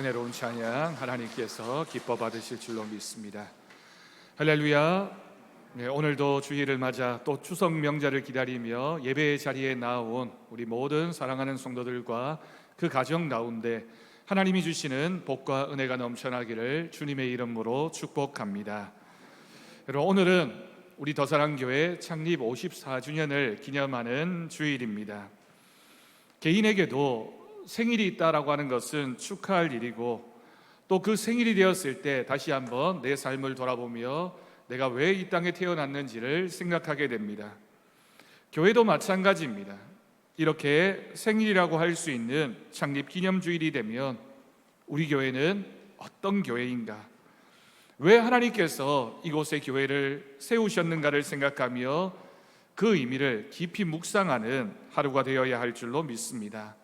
은혜로운 찬양 하나님께서 기뻐 받으실 줄로 믿습니다. 할렐루야. 오늘도 주일을 맞아 또 추석 명절을 기다리며 예배의 자리에 나온 우리 모든 사랑하는 성도들과 그 가정 가운데 하나님이 주시는 복과 은혜가 넘쳐나기를 주님의 이름으로 축복합니다. 여러분, 오늘은 우리 더사랑교회 창립 54주년을 기념하는 주일입니다. 개인에게도 생일이 있다라고 하는 것은 축하할 일이고, 또 그 생일이 되었을 때 다시 한번 내 삶을 돌아보며 내가 왜 이 땅에 태어났는지를 생각하게 됩니다. 교회도 마찬가지입니다. 이렇게 생일이라고 할 수 있는 창립 기념주일이 되면 우리 교회는 어떤 교회인가, 왜 하나님께서 이곳에 교회를 세우셨는가를 생각하며 그 의미를 깊이 묵상하는 하루가 되어야 할 줄로 믿습니다.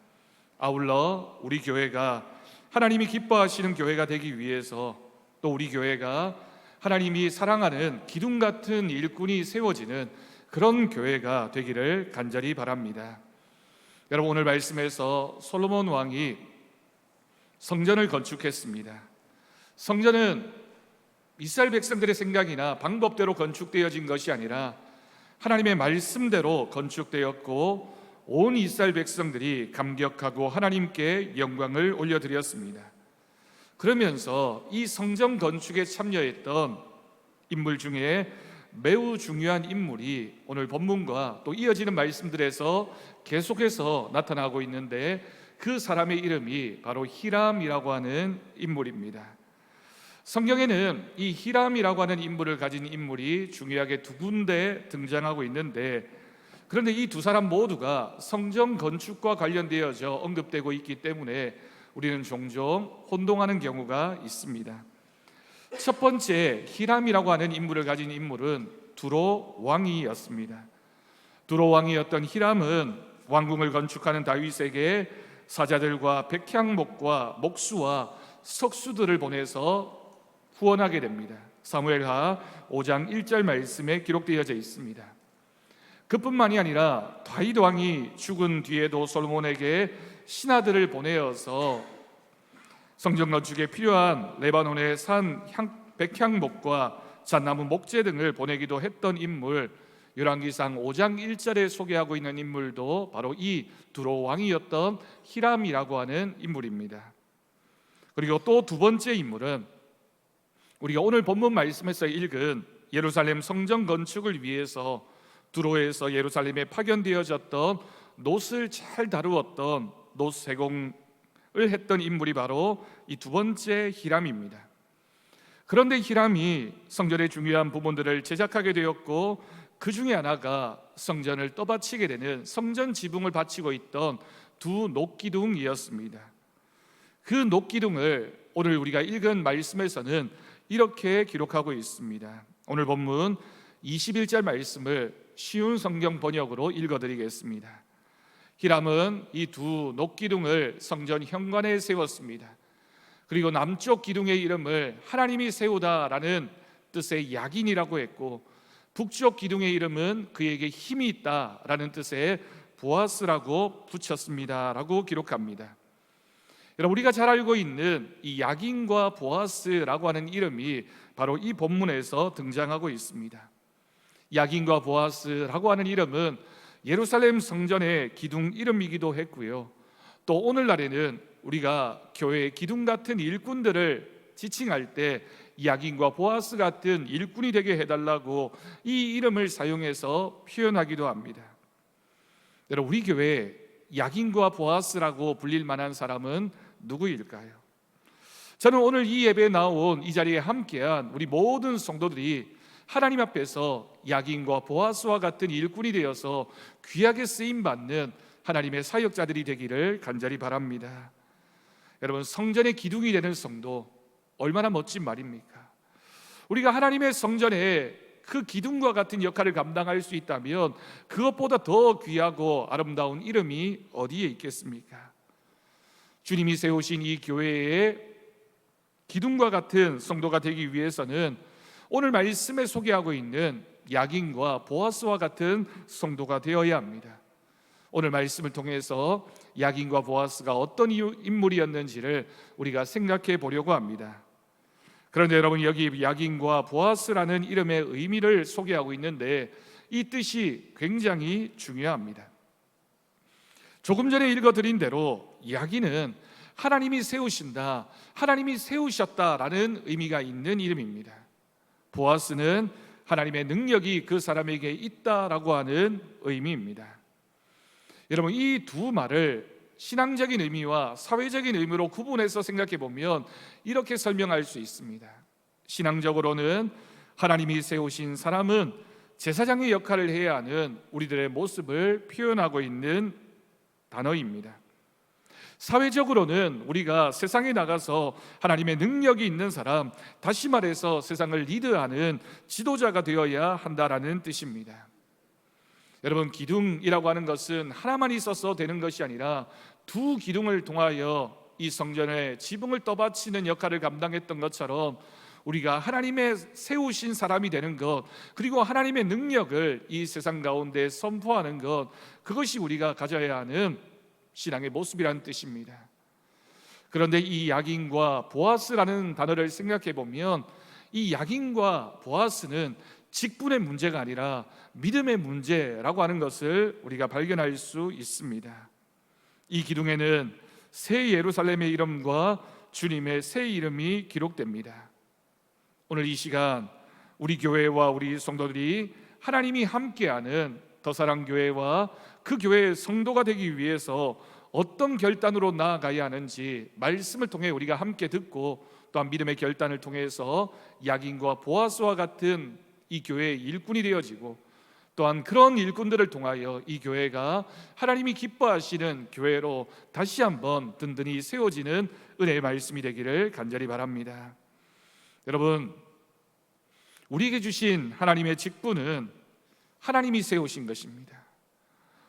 아울러 우리 교회가 하나님이 기뻐하시는 교회가 되기 위해서, 또 우리 교회가 하나님이 사랑하는 기둥 같은 일꾼이 세워지는 그런 교회가 되기를 간절히 바랍니다. 여러분, 오늘 말씀에서 솔로몬 왕이 성전을 건축했습니다. 성전은 이스라엘 백성들의 생각이나 방법대로 건축되어진 것이 아니라 하나님의 말씀대로 건축되었고, 온 이스라엘 백성들이 감격하고 하나님께 영광을 올려드렸습니다. 그러면서 이 성전 건축에 참여했던 인물 중에 매우 중요한 인물이 오늘 본문과 또 이어지는 말씀들에서 계속해서 나타나고 있는데, 그 사람의 이름이 바로 히람이라고 하는 인물입니다. 성경에는 이 히람이라고 하는 인물을 가진 인물이 중요하게 두 군데 등장하고 있는데, 그런데 이 두 사람 모두가 성전 건축과 관련되어져 언급되고 있기 때문에 우리는 종종 혼동하는 경우가 있습니다. 첫 번째, 히람이라고 하는 인물을 가진 인물은 두로 왕이었습니다. 두로 왕이었던 히람은 왕궁을 건축하는 다윗에게 사자들과 백향목과 목수와 석수들을 보내서 후원하게 됩니다. 사무엘하 5장 1절 말씀에 기록되어져 있습니다. 그뿐만이 아니라 다윗 왕이 죽은 뒤에도 솔로몬에게 신하들을 보내어서 성전 건축에 필요한 레바논의 산 백향목과 잣나무 목재 등을 보내기도 했던 인물, 열왕기상 5장 1절에 소개하고 있는 인물도 바로 이 두로 왕이었던 히람이라고 하는 인물입니다. 그리고 또 두 번째 인물은 우리가 오늘 본문 말씀에서 읽은 예루살렘 성전 건축을 위해서 두로에서 예루살렘에 파견되어졌던 놋을 잘 다루었던 놋 세공을 했던 인물이 바로 이 두 번째 히람입니다. 그런데 히람이 성전의 중요한 부분들을 제작하게 되었고, 그 중에 하나가 성전을 떠받치게 되는 성전 지붕을 받치고 있던 두 놋기둥이었습니다. 그 놋기둥을 오늘 우리가 읽은 말씀에서는 이렇게 기록하고 있습니다. 오늘 본문 21절 말씀을 쉬운 성경 번역으로 읽어드리겠습니다. 히람은 이 두 놋기둥을 성전 현관에 세웠습니다. 그리고 남쪽 기둥의 이름을 하나님이 세우다라는 뜻의 야긴이라고 했고, 북쪽 기둥의 이름은 그에게 힘이 있다라는 뜻의 보아스라고 붙였습니다 라고 기록합니다. 여러분, 우리가 잘 알고 있는 이 야긴과 보아스라고 하는 이름이 바로 이 본문에서 등장하고 있습니다. 야긴과 보아스라고 하는 이름은 예루살렘 성전의 기둥 이름이기도 했고요, 또 오늘날에는 우리가 교회의 기둥 같은 일꾼들을 지칭할 때 야긴과 보아스 같은 일꾼이 되게 해달라고 이 이름을 사용해서 표현하기도 합니다. 여러분, 우리 교회에 야긴과 보아스라고 불릴 만한 사람은 누구일까요? 저는 오늘 이 예배에 나온 이 자리에 함께한 우리 모든 성도들이 하나님 앞에서 야긴과 보아스와 같은 일꾼이 되어서 귀하게 쓰임받는 하나님의 사역자들이 되기를 간절히 바랍니다. 여러분, 성전의 기둥이 되는 성도, 얼마나 멋진 말입니까? 우리가 하나님의 성전에 그 기둥과 같은 역할을 감당할 수 있다면 그것보다 더 귀하고 아름다운 이름이 어디에 있겠습니까? 주님이 세우신 이 교회의 기둥과 같은 성도가 되기 위해서는 오늘 말씀에 소개하고 있는 야긴과 보아스와 같은 성도가 되어야 합니다. 오늘 말씀을 통해서 야긴과 보아스가 어떤 인물이었는지를 우리가 생각해 보려고 합니다. 그런데 여러분, 여기 야긴과 보아스라는 이름의 의미를 소개하고 있는데 이 뜻이 굉장히 중요합니다. 조금 전에 읽어드린 대로 야긴은 하나님이 세우신다, 하나님이 세우셨다라는 의미가 있는 이름입니다. 보아스는 하나님의 능력이 그 사람에게 있다라고 하는 의미입니다. 여러분, 이 두 말을 신앙적인 의미와 사회적인 의미로 구분해서 생각해 보면 이렇게 설명할 수 있습니다. 신앙적으로는 하나님이 세우신 사람은 제사장의 역할을 해야 하는 우리들의 모습을 표현하고 있는 단어입니다. 사회적으로는 우리가 세상에 나가서 하나님의 능력이 있는 사람, 다시 말해서 세상을 리드하는 지도자가 되어야 한다라는 뜻입니다. 여러분, 기둥이라고 하는 것은 하나만 있어서 되는 것이 아니라 두 기둥을 통하여 이 성전의 지붕을 떠받치는 역할을 감당했던 것처럼 우리가 하나님의 세우신 사람이 되는 것, 그리고 하나님의 능력을 이 세상 가운데 선포하는 것, 그것이 우리가 가져야 하는 신앙의 모습이라는 뜻입니다. 그런데 이 야긴과 보아스라는 단어를 생각해 보면 이 야긴과 보아스는 직분의 문제가 아니라 믿음의 문제라고 하는 것을 우리가 발견할 수 있습니다. 이 기둥에는 새 예루살렘의 이름과 주님의 새 이름이 기록됩니다. 오늘 이 시간 우리 교회와 우리 성도들이 하나님이 함께하는 더사랑교회와 그 교회의 성도가 되기 위해서 어떤 결단으로 나아가야 하는지 말씀을 통해 우리가 함께 듣고, 또한 믿음의 결단을 통해서 야긴과 보아스와 같은 이 교회의 일꾼이 되어지고, 또한 그런 일꾼들을 통하여 이 교회가 하나님이 기뻐하시는 교회로 다시 한번 든든히 세워지는 은혜의 말씀이 되기를 간절히 바랍니다. 여러분, 우리에게 주신 하나님의 직분은 하나님이 세우신 것입니다.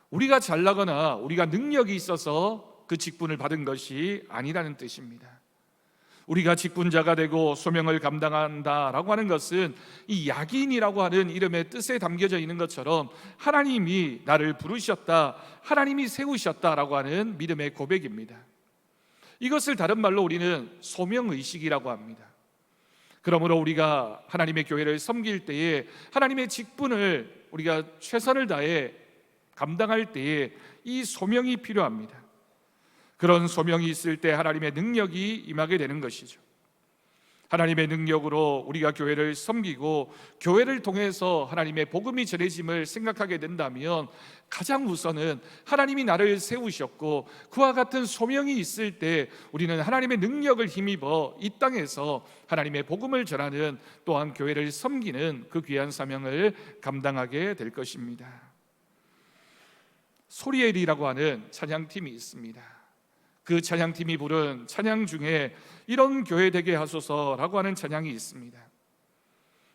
우리가 잘나거나 우리가 능력이 있어서 그 직분을 받은 것이 아니라는 뜻입니다. 우리가 직분자가 되고 소명을 감당한다라고 하는 것은 이 야긴이라고 하는 이름의 뜻에 담겨져 있는 것처럼 하나님이 나를 부르셨다, 하나님이 세우셨다라고 하는 믿음의 고백입니다. 이것을 다른 말로 우리는 소명의식이라고 합니다. 그러므로 우리가 하나님의 교회를 섬길 때에 하나님의 직분을 우리가 최선을 다해 감당할 때에 이 소명이 필요합니다. 그런 소명이 있을 때 하나님의 능력이 임하게 되는 것이죠. 하나님의 능력으로 우리가 교회를 섬기고 교회를 통해서 하나님의 복음이 전해짐을 생각하게 된다면 가장 우선은 하나님이 나를 세우셨고 그와 같은 소명이 있을 때 우리는 하나님의 능력을 힘입어 이 땅에서 하나님의 복음을 전하는, 또한 교회를 섬기는 그 귀한 사명을 감당하게 될 것입니다. 소리엘이라고 하는 찬양팀이 있습니다. 그 찬양팀이 부른 찬양 중에 이런 교회 되게 하소서라고 하는 찬양이 있습니다.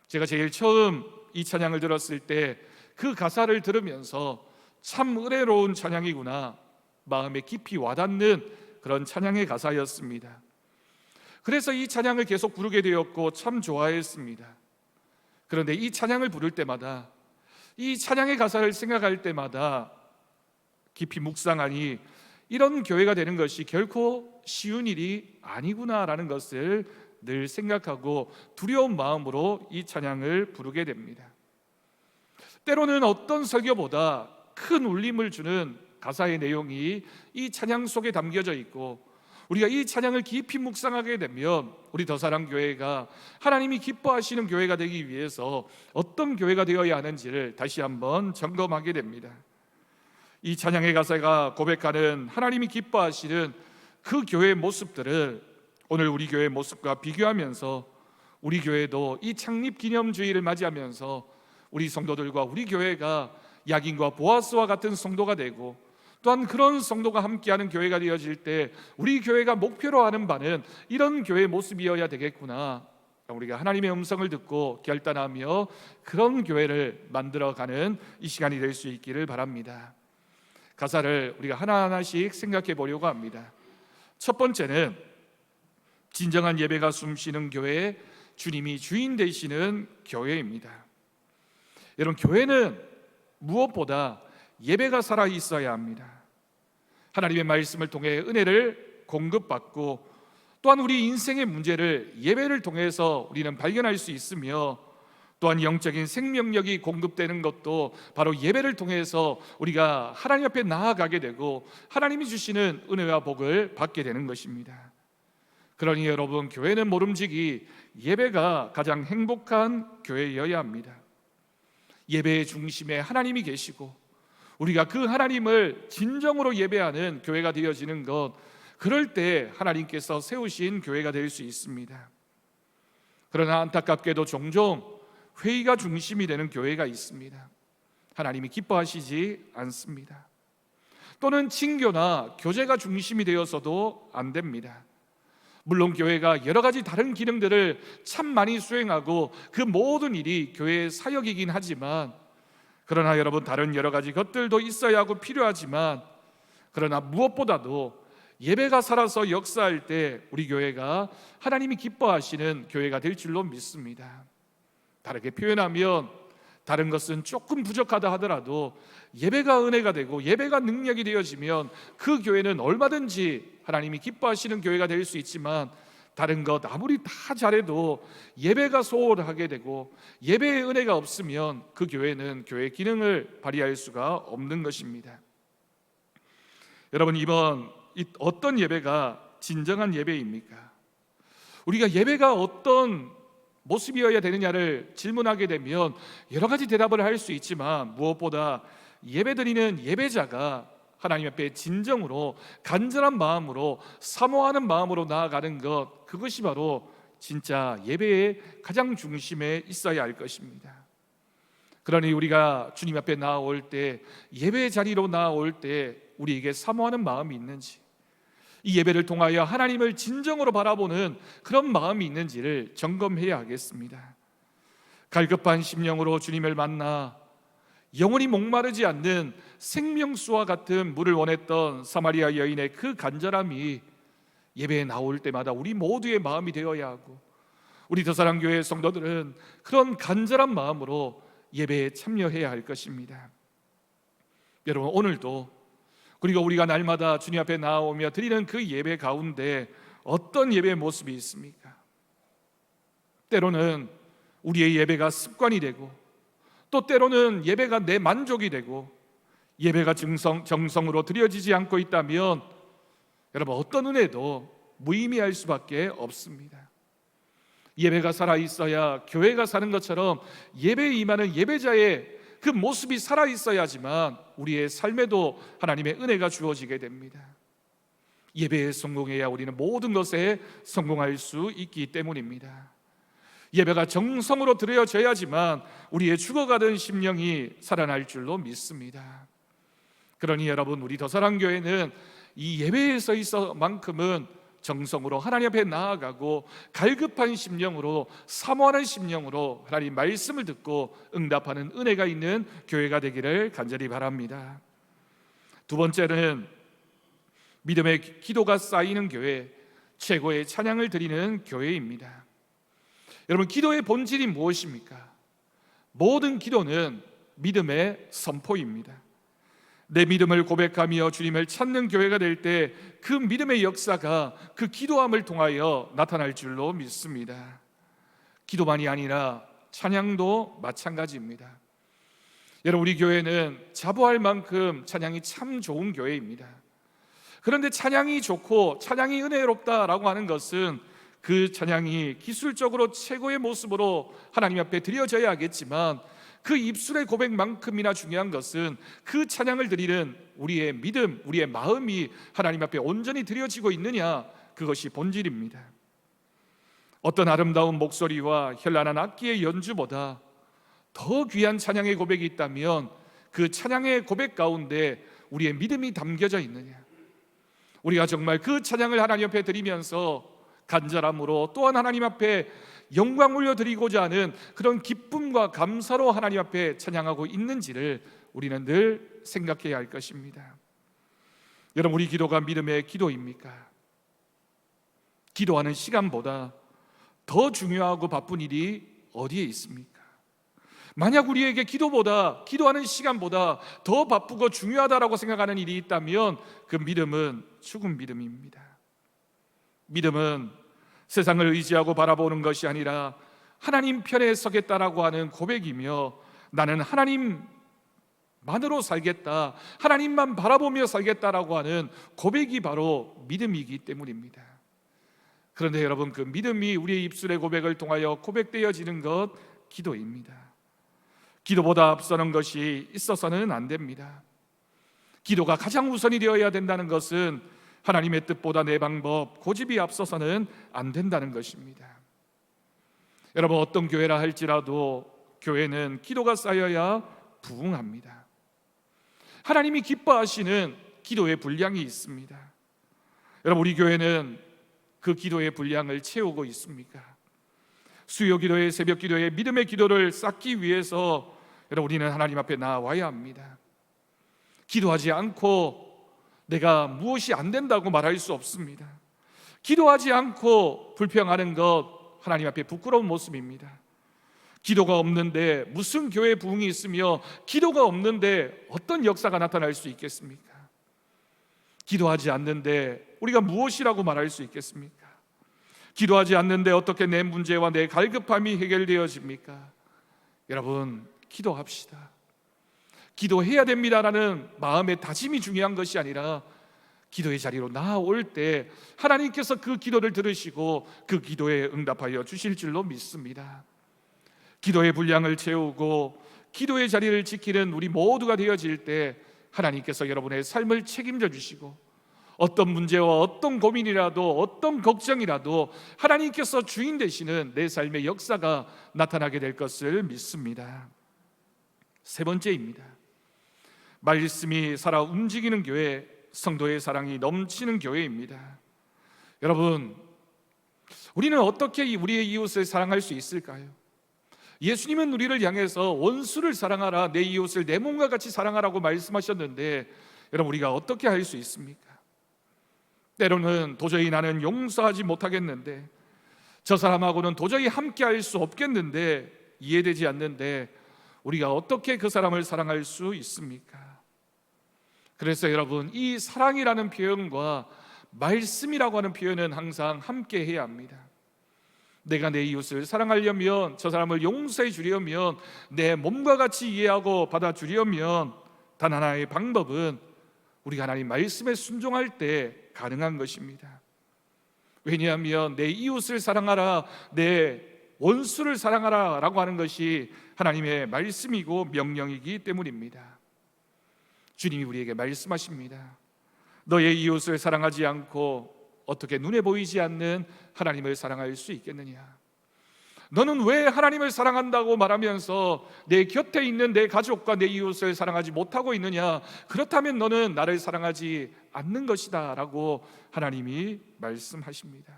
제가 제일 처음 이 찬양을 들었을 때 그 가사를 들으면서 참 은혜로운 찬양이구나, 마음에 깊이 와닿는 그런 찬양의 가사였습니다. 그래서 이 찬양을 계속 부르게 되었고 참 좋아했습니다. 그런데 이 찬양을 부를 때마다, 이 찬양의 가사를 생각할 때마다 깊이 묵상하니 이런 교회가 되는 것이 결코 쉬운 일이 아니구나라는 것을 늘 생각하고 두려운 마음으로 이 찬양을 부르게 됩니다. 때로는 어떤 설교보다 큰 울림을 주는 가사의 내용이 이 찬양 속에 담겨져 있고, 우리가 이 찬양을 깊이 묵상하게 되면 우리 더사랑교회가 하나님이 기뻐하시는 교회가 되기 위해서 어떤 교회가 되어야 하는지를 다시 한번 점검하게 됩니다. 이 찬양의 가사가 고백하는 하나님이 기뻐하시는 그 교회의 모습들을 오늘 우리 교회의 모습과 비교하면서 우리 교회도 이 창립기념주의를 맞이하면서 우리 성도들과 우리 교회가 야긴과 보아스와 같은 성도가 되고, 또한 그런 성도가 함께하는 교회가 되어질 때 우리 교회가 목표로 하는 바는 이런 교회의 모습이어야 되겠구나, 우리가 하나님의 음성을 듣고 결단하며 그런 교회를 만들어가는 이 시간이 될 수 있기를 바랍니다. 가사를 우리가 하나하나씩 생각해 보려고 합니다. 첫 번째는 진정한 예배가 숨쉬는 교회, 주님이 주인 되시는 교회입니다. 여러분, 교회는 무엇보다 예배가 살아 있어야 합니다. 하나님의 말씀을 통해 은혜를 공급받고 또한 우리 인생의 문제를 예배를 통해서 우리는 발견할 수 있으며 또한 영적인 생명력이 공급되는 것도 바로 예배를 통해서 우리가 하나님 앞에 나아가게 되고 하나님이 주시는 은혜와 복을 받게 되는 것입니다. 그러니 여러분, 교회는 모름지기 예배가 가장 행복한 교회여야 합니다. 예배의 중심에 하나님이 계시고 우리가 그 하나님을 진정으로 예배하는 교회가 되어지는 것, 그럴 때 하나님께서 세우신 교회가 될 수 있습니다. 그러나 안타깝게도 종종 회의가 중심이 되는 교회가 있습니다. 하나님이 기뻐하시지 않습니다. 또는 친교나 교제가 중심이 되어서도 안 됩니다. 물론 교회가 여러 가지 다른 기능들을 참 많이 수행하고 그 모든 일이 교회의 사역이긴 하지만, 그러나 여러분, 다른 여러 가지 것들도 있어야 하고 필요하지만, 그러나 무엇보다도 예배가 살아서 역사할 때 우리 교회가 하나님이 기뻐하시는 교회가 될 줄로 믿습니다. 다르게 표현하면, 다른 것은 조금 부족하다 하더라도 예배가 은혜가 되고 예배가 능력이 되어지면 그 교회는 얼마든지 하나님이 기뻐하시는 교회가 될 수 있지만, 다른 것 아무리 다 잘해도 예배가 소홀하게 되고 예배의 은혜가 없으면 그 교회는 교회의 기능을 발휘할 수가 없는 것입니다. 여러분, 이번 어떤 예배가 진정한 예배입니까? 우리가 예배가 어떤 모습이어야 되느냐를 질문하게 되면 여러 가지 대답을 할 수 있지만, 무엇보다 예배드리는 예배자가 하나님 앞에 진정으로 간절한 마음으로 사모하는 마음으로 나아가는 것, 그것이 바로 진짜 예배의 가장 중심에 있어야 할 것입니다. 그러니 우리가 주님 앞에 나아올 때, 예배의 자리로 나아올 때 우리에게 사모하는 마음이 있는지, 이 예배를 통하여 하나님을 진정으로 바라보는 그런 마음이 있는지를 점검해야 하겠습니다. 갈급한 심령으로 주님을 만나 영원히 목마르지 않는 생명수와 같은 물을 원했던 사마리아 여인의 그 간절함이 예배에 나올 때마다 우리 모두의 마음이 되어야 하고, 우리 더사랑교회 성도들은 그런 간절한 마음으로 예배에 참여해야 할 것입니다. 여러분, 오늘도 그리고 우리가 날마다 주님 앞에 나오며 드리는 그 예배 가운데 어떤 예배의 모습이 있습니까? 때로는 우리의 예배가 습관이 되고, 또 때로는 예배가 내 만족이 되고, 예배가 정성으로 드려지지 않고 있다면 여러분, 어떤 은혜도 무의미할 수밖에 없습니다. 예배가 살아있어야 교회가 사는 것처럼 예배에 임하는 예배자의 그 모습이 살아있어야지만 우리의 삶에도 하나님의 은혜가 주어지게 됩니다. 예배에 성공해야 우리는 모든 것에 성공할 수 있기 때문입니다. 예배가 정성으로 드려져야지만 우리의 죽어가던 심령이 살아날 줄로 믿습니다. 그러니 여러분, 우리 더사랑교회는 이 예배에서 있어만큼은 정성으로 하나님 앞에 나아가고 갈급한 심령으로, 사모하는 심령으로 하나님 말씀을 듣고 응답하는 은혜가 있는 교회가 되기를 간절히 바랍니다. 두 번째는 믿음의 기도가 쌓이는 교회, 최고의 찬양을 드리는 교회입니다. 여러분, 기도의 본질이 무엇입니까? 모든 기도는 믿음의 선포입니다. 내 믿음을 고백하며 주님을 찾는 교회가 될 때 그 믿음의 역사가 그 기도함을 통하여 나타날 줄로 믿습니다. 기도만이 아니라 찬양도 마찬가지입니다. 여러분, 우리 교회는 자부할 만큼 찬양이 참 좋은 교회입니다. 그런데 찬양이 좋고 찬양이 은혜롭다라고 하는 것은 그 찬양이 기술적으로 최고의 모습으로 하나님 앞에 드려져야 하겠지만, 그 입술의 고백만큼이나 중요한 것은 그 찬양을 드리는 우리의 믿음, 우리의 마음이 하나님 앞에 온전히 드려지고 있느냐, 그것이 본질입니다. 어떤 아름다운 목소리와 현란한 악기의 연주보다 더 귀한 찬양의 고백이 있다면 그 찬양의 고백 가운데 우리의 믿음이 담겨져 있느냐, 우리가 정말 그 찬양을 하나님 앞에 드리면서 간절함으로 또한 하나님 앞에 영광 올려드리고자 하는 그런 기쁨과 감사로 하나님 앞에 찬양하고 있는지를 우리는 늘 생각해야 할 것입니다. 여러분, 우리 기도가 믿음의 기도입니까? 기도하는 시간보다 더 중요하고 바쁜 일이 어디에 있습니까? 만약 우리에게 기도하는 시간보다 더 바쁘고 중요하다라고 생각하는 일이 있다면 그 믿음은 죽은 믿음입니다. 믿음은 세상을 의지하고 바라보는 것이 아니라 하나님 편에 서겠다라고 하는 고백이며, 나는 하나님만으로 살겠다, 하나님만 바라보며 살겠다라고 하는 고백이 바로 믿음이기 때문입니다. 그런데 여러분, 그 믿음이 우리의 입술의 고백을 통하여 고백되어지는 것, 기도입니다. 기도보다 앞서는 것이 있어서는 안 됩니다. 기도가 가장 우선이 되어야 된다는 것은 하나님의 뜻보다 내 방법, 고집이 앞서서는 안 된다는 것입니다. 여러분, 어떤 교회라 할지라도 교회는 기도가 쌓여야 부흥합니다. 하나님이 기뻐하시는 기도의 분량이 있습니다. 여러분, 우리 교회는 그 기도의 분량을 채우고 있습니까? 수요 기도의, 새벽 기도의, 믿음의 기도를 쌓기 위해서 여러분, 우리는 하나님 앞에 나와야 합니다. 기도하지 않고 내가 무엇이 안 된다고 말할 수 없습니다. 기도하지 않고 불평하는 것, 하나님 앞에 부끄러운 모습입니다. 기도가 없는데 무슨 교회 부흥이 있으며, 기도가 없는데 어떤 역사가 나타날 수 있겠습니까? 기도하지 않는데 우리가 무엇이라고 말할 수 있겠습니까? 기도하지 않는데 어떻게 내 문제와 내 갈급함이 해결되어집니까? 여러분, 기도합시다. 기도해야 됩니다라는 마음의 다짐이 중요한 것이 아니라, 기도의 자리로 나아올 때 하나님께서 그 기도를 들으시고 그 기도에 응답하여 주실 줄로 믿습니다. 기도의 분량을 채우고 기도의 자리를 지키는 우리 모두가 되어질 때 하나님께서 여러분의 삶을 책임져 주시고, 어떤 문제와 어떤 고민이라도 어떤 걱정이라도 하나님께서 주인 되시는 내 삶의 역사가 나타나게 될 것을 믿습니다. 세 번째입니다. 말씀이 살아 움직이는 교회, 성도의 사랑이 넘치는 교회입니다. 여러분, 우리는 어떻게 우리의 이웃을 사랑할 수 있을까요? 예수님은 우리를 향해서 원수를 사랑하라, 내 이웃을 내 몸과 같이 사랑하라고 말씀하셨는데, 여러분, 우리가 어떻게 할 수 있습니까? 때로는 도저히 나는 용서하지 못하겠는데, 저 사람하고는 도저히 함께 할 수 없겠는데, 이해되지 않는데 우리가 어떻게 그 사람을 사랑할 수 있습니까? 그래서 여러분, 이 사랑이라는 표현과 말씀이라고 하는 표현은 항상 함께 해야 합니다. 내가 내 이웃을 사랑하려면, 저 사람을 용서해 주려면, 내 몸과 같이 이해하고 받아주려면 단 하나의 방법은 우리가 하나님 말씀에 순종할 때 가능한 것입니다. 왜냐하면 내 이웃을 사랑하라, 내 원수를 사랑하라 라고 하는 것이 하나님의 말씀이고 명령이기 때문입니다. 주님이 우리에게 말씀하십니다. 너의 이웃을 사랑하지 않고 어떻게 눈에 보이지 않는 하나님을 사랑할 수 있겠느냐? 너는 왜 하나님을 사랑한다고 말하면서 내 곁에 있는 내 가족과 내 이웃을 사랑하지 못하고 있느냐? 그렇다면 너는 나를 사랑하지 않는 것이다 라고 하나님이 말씀하십니다.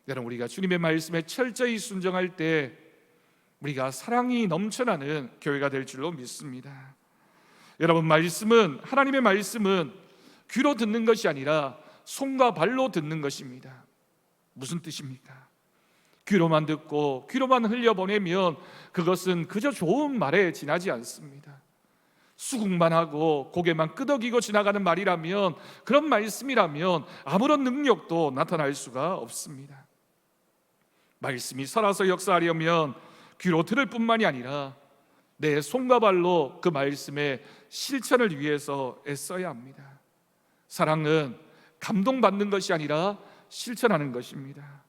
여러분, 우리가 주님의 말씀에 철저히 순종할 때 우리가 사랑이 넘쳐나는 교회가 될 줄로 믿습니다. 여러분, 하나님의 말씀은 귀로 듣는 것이 아니라 손과 발로 듣는 것입니다. 무슨 뜻입니까? 귀로만 듣고 귀로만 흘려보내면 그것은 그저 좋은 말에 지나지 않습니다. 수긍만 하고 고개만 끄덕이고 지나가는 말이라면, 그런 말씀이라면 아무런 능력도 나타날 수가 없습니다. 말씀이 살아서 역사하려면 귀로 들을 뿐만이 아니라 내 손과 발로 그 말씀의 실천을 위해서 애써야 합니다. 사랑은 감동받는 것이 아니라 실천하는 것입니다.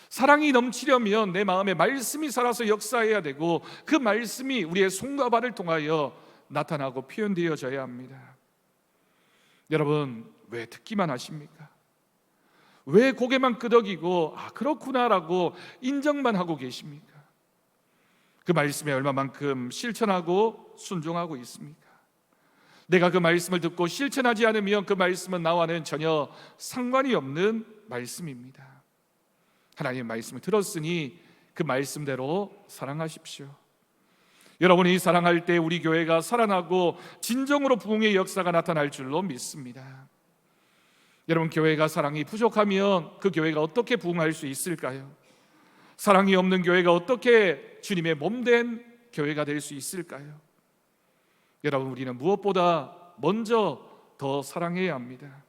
사랑이 넘치려면 내 마음에 말씀이 살아서 역사해야 되고, 그 말씀이 우리의 손과 발을 통하여 나타나고 표현되어져야 합니다. 여러분, 왜 듣기만 하십니까? 왜 고개만 끄덕이고 그렇구나라고 인정만 하고 계십니까? 그 말씀에 얼마만큼 실천하고 순종하고 있습니까? 내가 그 말씀을 듣고 실천하지 않으면 그 말씀은 나와는 전혀 상관이 없는 말씀입니다. 하나님의 말씀을 들었으니 그 말씀대로 사랑하십시오. 여러분이 사랑할 때 우리 교회가 살아나고 진정으로 부흥의 역사가 나타날 줄로 믿습니다. 여러분, 교회가 사랑이 부족하면 그 교회가 어떻게 부흥할 수 있을까요? 사랑이 없는 교회가 어떻게 주님의 몸된 교회가 될 수 있을까요? 여러분, 우리는 무엇보다 먼저 더 사랑해야 합니다.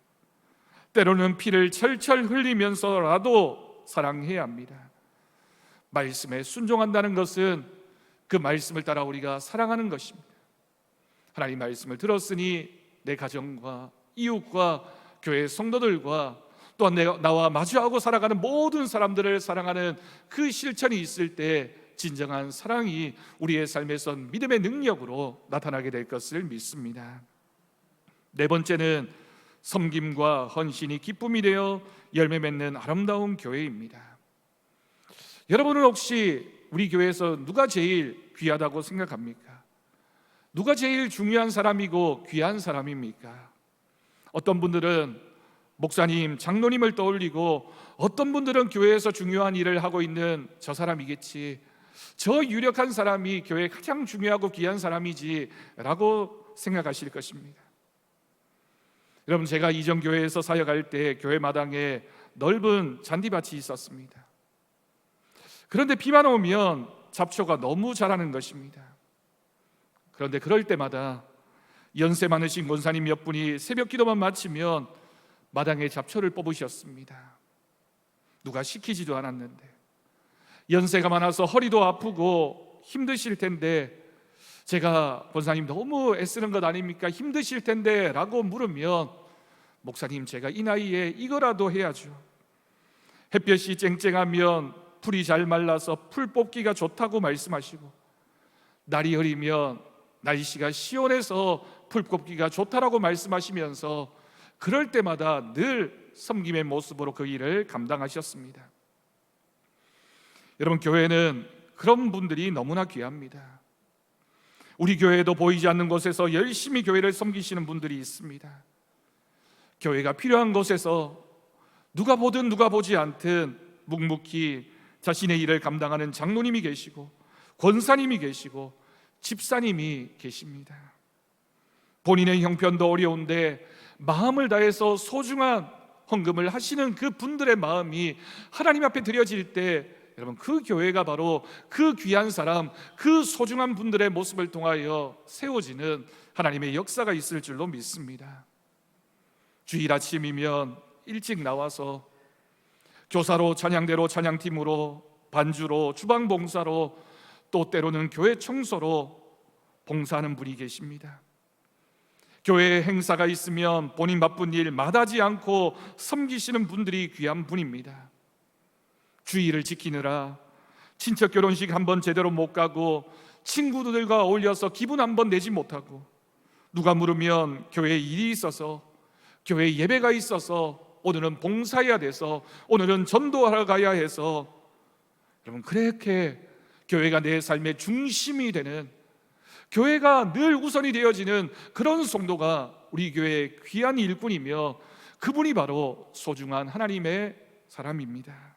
때로는 피를 철철 흘리면서라도 사랑해야 합니다. 말씀에 순종한다는 것은 그 말씀을 따라 우리가 사랑하는 것입니다. 하나님 말씀을 들었으니 내 가정과 이웃과 교회 성도들과 또한 나와 마주하고 살아가는 모든 사람들을 사랑하는 그 실천이 있을 때 진정한 사랑이 우리의 삶에서 믿음의 능력으로 나타나게 될 것을 믿습니다. 네 번째는 섬김과 헌신이 기쁨이 되어 열매 맺는 아름다운 교회입니다. 여러분은 혹시 우리 교회에서 누가 제일 귀하다고 생각합니까? 누가 제일 중요한 사람이고 귀한 사람입니까? 어떤 분들은 목사님, 장로님을 떠올리고, 어떤 분들은 교회에서 중요한 일을 하고 있는 저 사람이겠지, 저 유력한 사람이 교회에 가장 중요하고 귀한 사람이지 라고 생각하실 것입니다. 여러분, 제가 이전 교회에서 사역할 때 교회 마당에 넓은 잔디밭이 있었습니다. 그런데 비만 오면 잡초가 너무 자라는 것입니다. 그런데 그럴 때마다 연세 많으신 권사님 몇 분이 새벽 기도만 마치면 마당에 잡초를 뽑으셨습니다. 누가 시키지도 않았는데, 연세가 많아서 허리도 아프고 힘드실 텐데 제가 권사님 너무 애쓰는 것 아닙니까? 힘드실 텐데 라고 물으면, 목사님, 제가 이 나이에 이거라도 해야죠. 햇볕이 쨍쨍하면 풀이 잘 말라서 풀 뽑기가 좋다고 말씀하시고, 날이 흐리면 날씨가 시원해서 풀 뽑기가 좋다라고 말씀하시면서 그럴 때마다 늘 섬김의 모습으로 그 일을 감당하셨습니다. 여러분, 교회는 그런 분들이 너무나 귀합니다. 우리 교회에도 보이지 않는 곳에서 열심히 교회를 섬기시는 분들이 있습니다. 교회가 필요한 곳에서 누가 보든 누가 보지 않든 묵묵히 자신의 일을 감당하는 장로님이 계시고, 권사님이 계시고, 집사님이 계십니다. 본인의 형편도 어려운데 마음을 다해서 소중한 헌금을 하시는 그 분들의 마음이 하나님 앞에 드려질 때, 여러분, 그 교회가 바로 그 귀한 사람, 그 소중한 분들의 모습을 통하여 세워지는 하나님의 역사가 있을 줄로 믿습니다. 주일 아침이면 일찍 나와서 교사로, 찬양대로, 찬양팀으로, 반주로, 주방봉사로, 또 때로는 교회 청소로 봉사하는 분이 계십니다. 교회에 행사가 있으면 본인 바쁜 일 마다하지 않고 섬기시는 분들이 귀한 분입니다. 주의를 지키느라 친척 결혼식 한번 제대로 못 가고, 친구들과 어울려서 기분 한번 내지 못하고, 누가 물으면 교회에 일이 있어서, 교회에 예배가 있어서, 오늘은 봉사해야 돼서, 오늘은 전도하러 가야 해서, 여러분, 그렇게 교회가 내 삶의 중심이 되는, 교회가 늘 우선이 되어지는 그런 성도가 우리 교회의 귀한 일꾼이며, 그분이 바로 소중한 하나님의 사람입니다.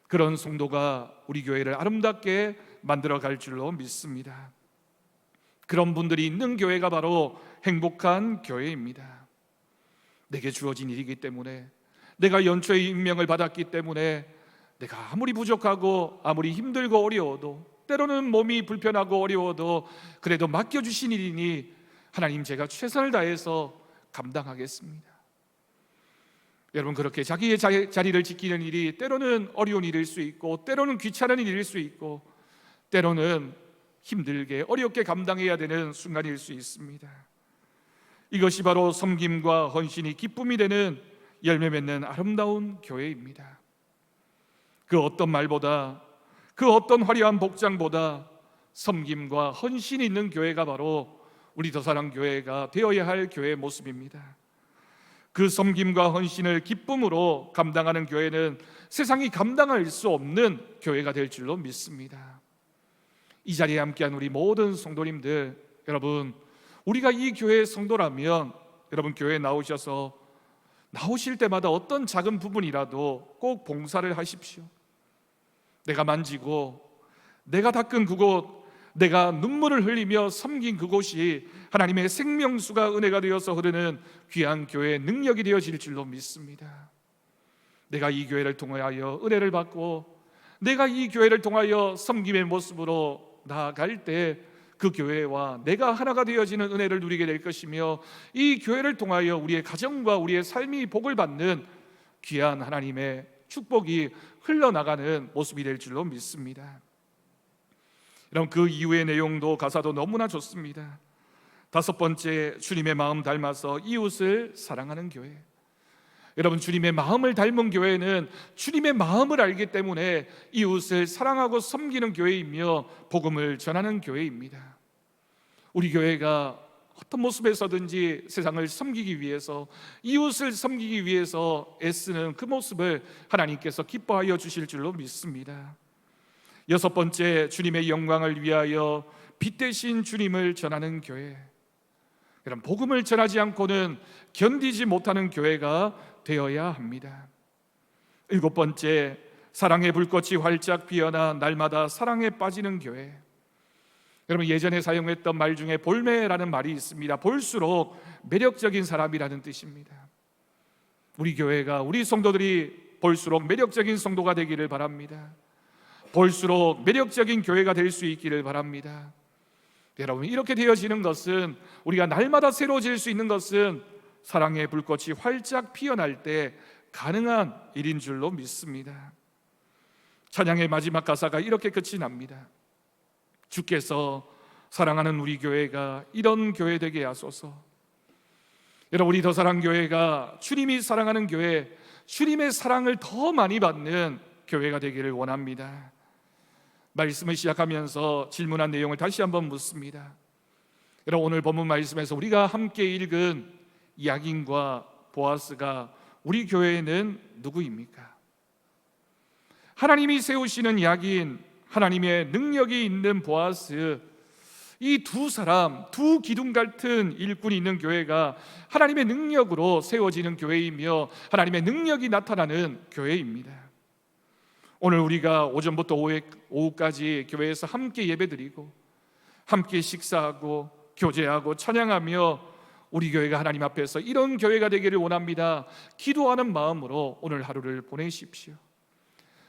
그런 성도가 우리 교회를 아름답게 만들어 갈 줄로 믿습니다. 그런 분들이 있는 교회가 바로 행복한 교회입니다. 내게 주어진 일이기 때문에, 내가 연초에 임명을 받았기 때문에, 내가 아무리 부족하고 아무리 힘들고 어려워도, 때로는 몸이 불편하고 어려워도 그래도 맡겨주신 일이니 하나님, 제가 최선을 다해서 감당하겠습니다. 여러분, 그렇게 자기의 자리를 지키는 일이 때로는 어려운 일일 수 있고, 때로는 귀찮은 일일 수 있고, 때로는 힘들게 어렵게 감당해야 되는 순간일 수 있습니다. 이것이 바로 섬김과 헌신이 기쁨이 되는 열매 맺는 아름다운 교회입니다. 그 어떤 말보다, 그 어떤 화려한 복장보다 섬김과 헌신이 있는 교회가 바로 우리 더사랑교회가 되어야 할 교회의 모습입니다. 그 섬김과 헌신을 기쁨으로 감당하는 교회는 세상이 감당할 수 없는 교회가 될 줄로 믿습니다. 이 자리에 함께한 우리 모든 성도님들, 여러분, 우리가 이 교회의 성도라면 여러분, 교회에 나오실 때마다 어떤 작은 부분이라도 꼭 봉사를 하십시오. 내가 만지고, 내가 닦은 그곳, 내가 눈물을 흘리며 섬긴 그곳이 하나님의 생명수가 은혜가 되어서 흐르는 귀한 교회의 능력이 되어질 줄로 믿습니다. 내가 이 교회를 통하여 은혜를 받고, 내가 이 교회를 통하여 섬김의 모습으로 나아갈 때 그 교회와 내가 하나가 되어지는 은혜를 누리게 될 것이며, 이 교회를 통하여 우리의 가정과 우리의 삶이 복을 받는 귀한 하나님의 축복이 흘러나가는 모습이 될 줄로 믿습니다. 여러분, 그 이후의 내용도 가사도 너무나 좋습니다. 5번째, 주님의 마음 닮아서 이웃을 사랑하는 교회. 여러분, 주님의 마음을 닮은 교회는 주님의 마음을 알기 때문에 이웃을 사랑하고 섬기는 교회이며 복음을 전하는 교회입니다. 우리 교회가 어떤 모습에서든지 세상을 섬기기 위해서, 이웃을 섬기기 위해서 애쓰는 그 모습을 하나님께서 기뻐하여 주실 줄로 믿습니다. 6번째, 주님의 영광을 위하여 빛 대신 주님을 전하는 교회. 여러분, 복음을 전하지 않고는 견디지 못하는 교회가 되어야 합니다. 7번째, 사랑의 불꽃이 활짝 피어나 날마다 사랑에 빠지는 교회. 여러분, 예전에 사용했던 말 중에 볼매라는 말이 있습니다. 볼수록 매력적인 사람이라는 뜻입니다. 우리 교회가, 우리 성도들이 볼수록 매력적인 성도가 되기를 바랍니다. 볼수록 매력적인 교회가 될 수 있기를 바랍니다. 여러분, 이렇게 되어지는 것은, 우리가 날마다 새로워질 수 있는 것은 사랑의 불꽃이 활짝 피어날 때 가능한 일인 줄로 믿습니다. 찬양의 마지막 가사가 이렇게 끝이 납니다. 주께서 사랑하는 우리 교회가 이런 교회 되게 하소서. 여러분, 우리 더사랑교회가 주님이 사랑하는 교회, 주님의 사랑을 더 많이 받는 교회가 되기를 원합니다. 말씀을 시작하면서 질문한 내용을 다시 한번 묻습니다. 여러분, 오늘 본문 말씀에서 우리가 함께 읽은 야긴과 보아스가 우리 교회에는 누구입니까? 하나님이 세우시는 야긴, 하나님의 능력이 있는 보아스, 이 두 사람, 두 기둥 같은 일꾼이 있는 교회가 하나님의 능력으로 세워지는 교회이며 하나님의 능력이 나타나는 교회입니다. 오늘 우리가 오전부터 오후까지 교회에서 함께 예배드리고 함께 식사하고 교제하고 찬양하며 우리 교회가 하나님 앞에서 이런 교회가 되기를 원합니다. 기도하는 마음으로 오늘 하루를 보내십시오.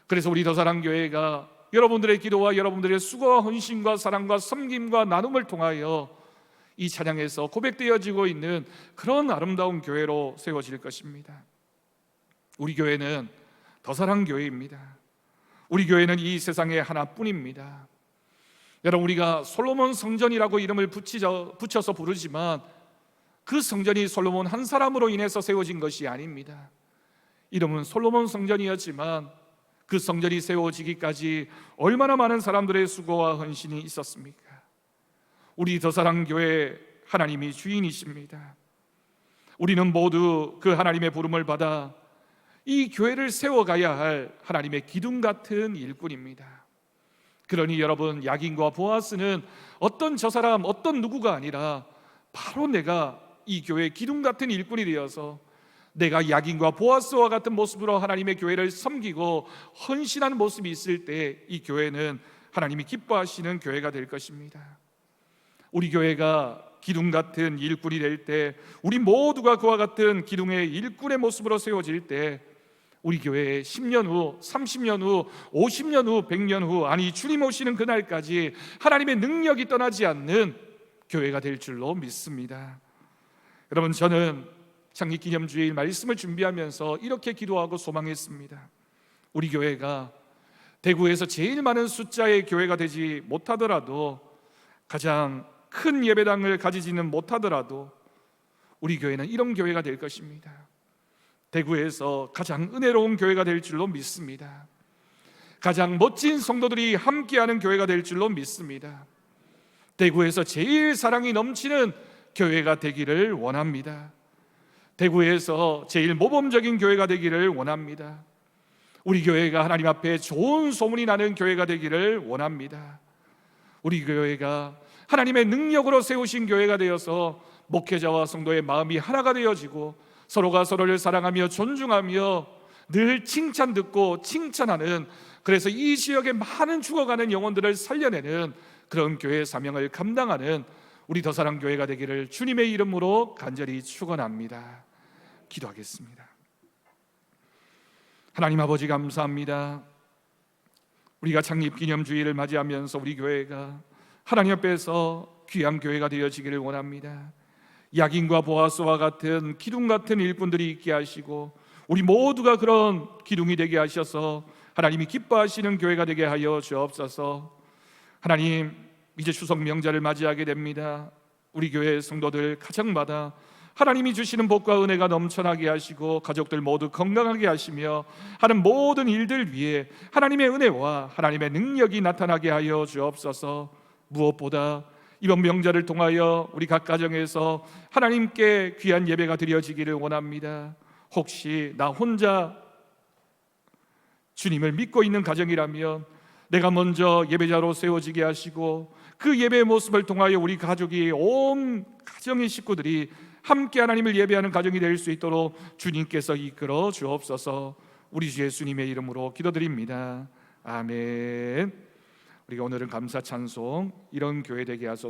그래서 우리 더사랑교회가 여러분들의 기도와 여러분들의 수고와 헌신과 사랑과 섬김과 나눔을 통하여 이 찬양에서 고백되어지고 있는 그런 아름다운 교회로 세워질 것입니다. 우리 교회는 더사랑교회입니다. 우리 교회는 이 세상에 하나뿐입니다. 여러분, 우리가 솔로몬 성전이라고 이름을 붙여서 부르지만 그 성전이 솔로몬 한 사람으로 인해서 세워진 것이 아닙니다. 이름은 솔로몬 성전이었지만 그 성전이 세워지기까지 얼마나 많은 사람들의 수고와 헌신이 있었습니까? 우리 더사랑교회 하나님이 주인이십니다. 우리는 모두 그 하나님의 부름을 받아 이 교회를 세워가야 할 하나님의 기둥 같은 일꾼입니다. 그러니 여러분, 야긴과 보아스는 어떤 저 사람, 어떤 누구가 아니라 바로 내가 이 교회의 기둥 같은 일꾼이 되어서 내가 야긴과 보아스와 같은 모습으로 하나님의 교회를 섬기고 헌신하는 모습이 있을 때 이 교회는 하나님이 기뻐하시는 교회가 될 것입니다. 우리 교회가 기둥 같은 일꾼이 될 때, 우리 모두가 그와 같은 기둥의 일꾼의 모습으로 세워질 때 우리 교회에 10년 후, 30년 후, 50년 후, 100년 후, 아니 주님 오시는 그날까지 하나님의 능력이 떠나지 않는 교회가 될 줄로 믿습니다. 여러분, 저는 창립기념주일 말씀을 준비하면서 이렇게 기도하고 소망했습니다. 우리 교회가 대구에서 제일 많은 숫자의 교회가 되지 못하더라도, 가장 큰 예배당을 가지지는 못하더라도 우리 교회는 이런 교회가 될 것입니다. 대구에서 가장 은혜로운 교회가 될 줄로 믿습니다. 가장 멋진 성도들이 함께하는 교회가 될 줄로 믿습니다. 대구에서 제일 사랑이 넘치는 교회가 되기를 원합니다. 대구에서 제일 모범적인 교회가 되기를 원합니다. 우리 교회가 하나님 앞에 좋은 소문이 나는 교회가 되기를 원합니다. 우리 교회가 하나님의 능력으로 세우신 교회가 되어서 목회자와 성도의 마음이 하나가 되어지고 서로가 서로를 사랑하며 존중하며 늘 칭찬 듣고 칭찬하는, 그래서 이 지역에 많은 죽어가는 영혼들을 살려내는 그런 교회의 사명을 감당하는 우리 더사랑교회가 되기를 주님의 이름으로 간절히 축원합니다. 기도하겠습니다. 하나님 아버지, 감사합니다. 우리가 창립기념주의를 맞이하면서 우리 교회가 하나님 앞에서 귀한 교회가 되어지기를 원합니다. 야긴과 보아스와 같은 기둥 같은 일꾼들이 있게 하시고 우리 모두가 그런 기둥이 되게 하셔서 하나님이 기뻐하시는 교회가 되게 하여 주옵소서. 하나님, 이제 추석 명절을 맞이하게 됩니다. 우리 교회 성도들 가정마다 하나님이 주시는 복과 은혜가 넘쳐나게 하시고 가족들 모두 건강하게 하시며 하는 모든 일들 위에 하나님의 은혜와 하나님의 능력이 나타나게 하여 주옵소서. 무엇보다 이번 명절을 통하여 우리 각 가정에서 하나님께 귀한 예배가 드려지기를 원합니다. 혹시 나 혼자 주님을 믿고 있는 가정이라면 내가 먼저 예배자로 세워지게 하시고 그 예배의 모습을 통하여 우리 가족이 온 가정의 식구들이 함께 하나님을 예배하는 가정이 될 수 있도록 주님께서 이끌어 주옵소서. 우리 주 예수님의 이름으로 기도드립니다. 아멘. 우리가 오늘은 감사 찬송 이런 교회 되게 하소서.